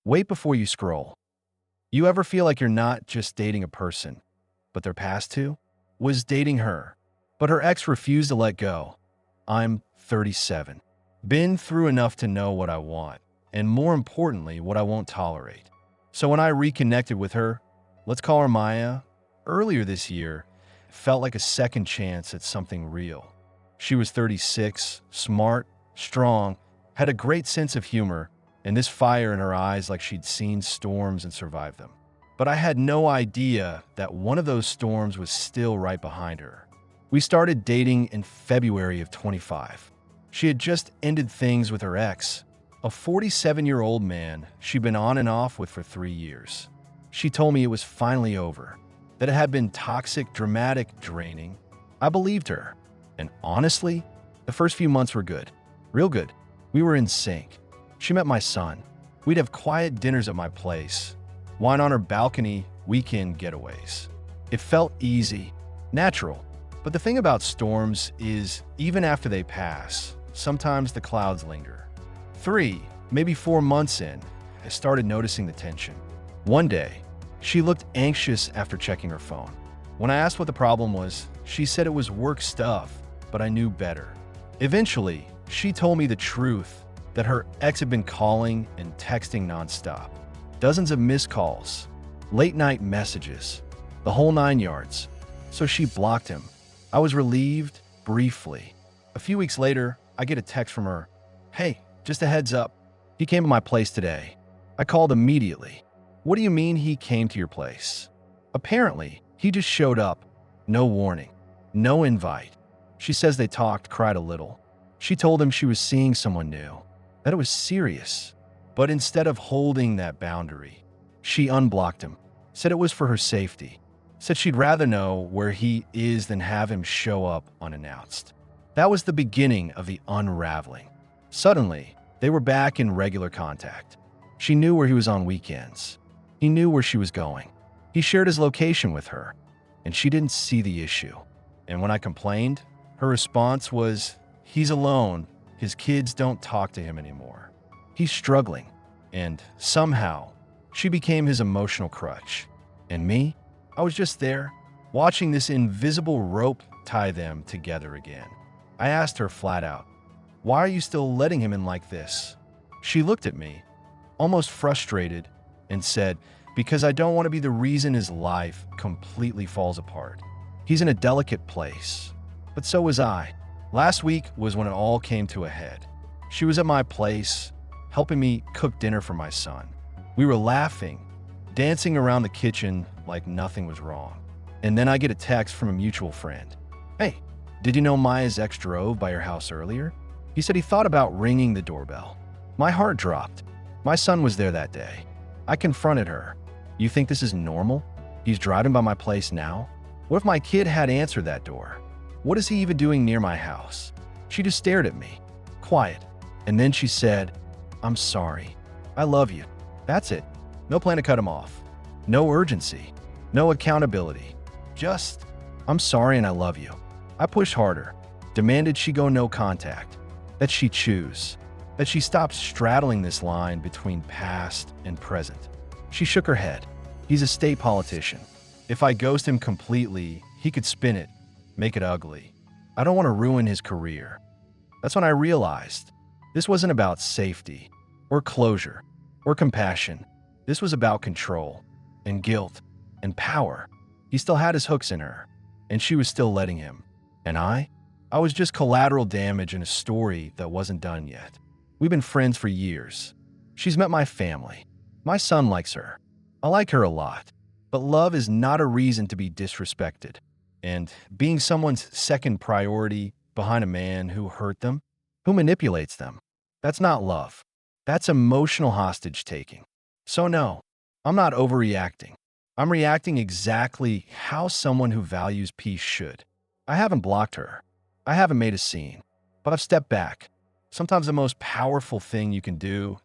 Wait before you scroll. You ever feel like you're not just dating a person, but their past two? Was dating her, but her ex refused to let go. I'm 37. Been through enough to know what I want, and more importantly, what I won't tolerate. So when I reconnected with her, let's call her Maya, earlier this year, it felt like a second chance at something real. She was 36, smart, strong, had a great sense of humor, and this fire in her eyes like she'd seen storms and survived them. But I had no idea that one of those storms was still right behind her. We started dating in February of 25. She had just ended things with her ex, a 47-year-old man she'd been on and off with for 3 years. She told me it was finally over, that it had been toxic, dramatic, draining. I believed her. And honestly, the first few months were good. Real good. We were in sync. She met my son. We'd have quiet dinners at my place, wine on her balcony, weekend getaways. It felt easy, natural. But the thing about storms is, even after they pass, sometimes the clouds linger. 3, maybe 4 months in, I started noticing the tension. One day, she looked anxious after checking her phone. When I asked what the problem was, she said it was work stuff, but I knew better. Eventually, she told me the truth, that her ex had been calling and texting nonstop. Dozens of missed calls, late-night messages, the whole 9 yards. So she blocked him. I was relieved, briefly. A few weeks later, I get a text from her. Hey, just a heads up. He came to my place today. I called immediately. What do you mean he came to your place? Apparently, he just showed up. No warning. No invite. She says they talked, cried a little. She told him she was seeing someone new, that it was serious. But instead of holding that boundary, she unblocked him, said it was for her safety, said she'd rather know where he is than have him show up unannounced. That was the beginning of the unraveling. Suddenly, they were back in regular contact. She knew where he was on weekends. He knew where she was going. He shared his location with her, and she didn't see the issue. And when I complained, her response was, he's alone. His kids don't talk to him anymore. He's struggling. And somehow, she became his emotional crutch. And me? I was just there, watching this invisible rope tie them together again. I asked her flat out, why are you still letting him in like this? She looked at me, almost frustrated, and said, because I don't want to be the reason his life completely falls apart. He's in a delicate place, but so was I. Last week was when it all came to a head. She was at my place, helping me cook dinner for my son. We were laughing, dancing around the kitchen like nothing was wrong. And then I get a text from a mutual friend. Hey, did you know Maya's ex drove by your house earlier? He said he thought about ringing the doorbell. My heart dropped. My son was there that day. I confronted her. You think this is normal? He's driving by my place now? What if my kid had answered that door? What is he even doing near my house? She just stared at me, quiet. And then she said, I'm sorry. I love you. That's it. No plan to cut him off. No urgency. No accountability. Just, I'm sorry and I love you. I pushed harder, demanded she go no contact, that she choose, that she stop straddling this line between past and present. She shook her head. He's a state politician. If I ghost him completely, he could spin it, make it ugly. I don't want to ruin his career. That's when I realized this wasn't about safety or closure or compassion. This was about control and guilt and power. He still had his hooks in her, and she was still letting him. And I was just collateral damage in a story that wasn't done yet. We've been friends for years. She's met my family. My son likes her. I like her a lot. But love is not a reason to be disrespected. And being someone's second priority behind a man who hurt them, who manipulates them, that's not love. That's emotional hostage taking. So no, I'm not overreacting. I'm reacting exactly how someone who values peace should. I haven't blocked her. I haven't made a scene. But I've stepped back. Sometimes the most powerful thing you can do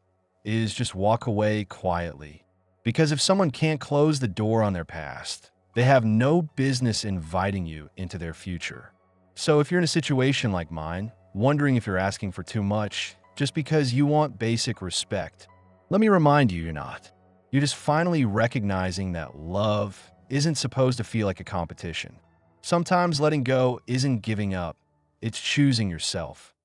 is just walk away quietly. Because if someone can't close the door on their past, they have no business inviting you into their future. So if you're in a situation like mine, wondering if you're asking for too much just because you want basic respect, Let me remind you, you're not. You're just finally recognizing that love isn't supposed to feel like a competition. Sometimes letting go isn't giving up, it's choosing yourself.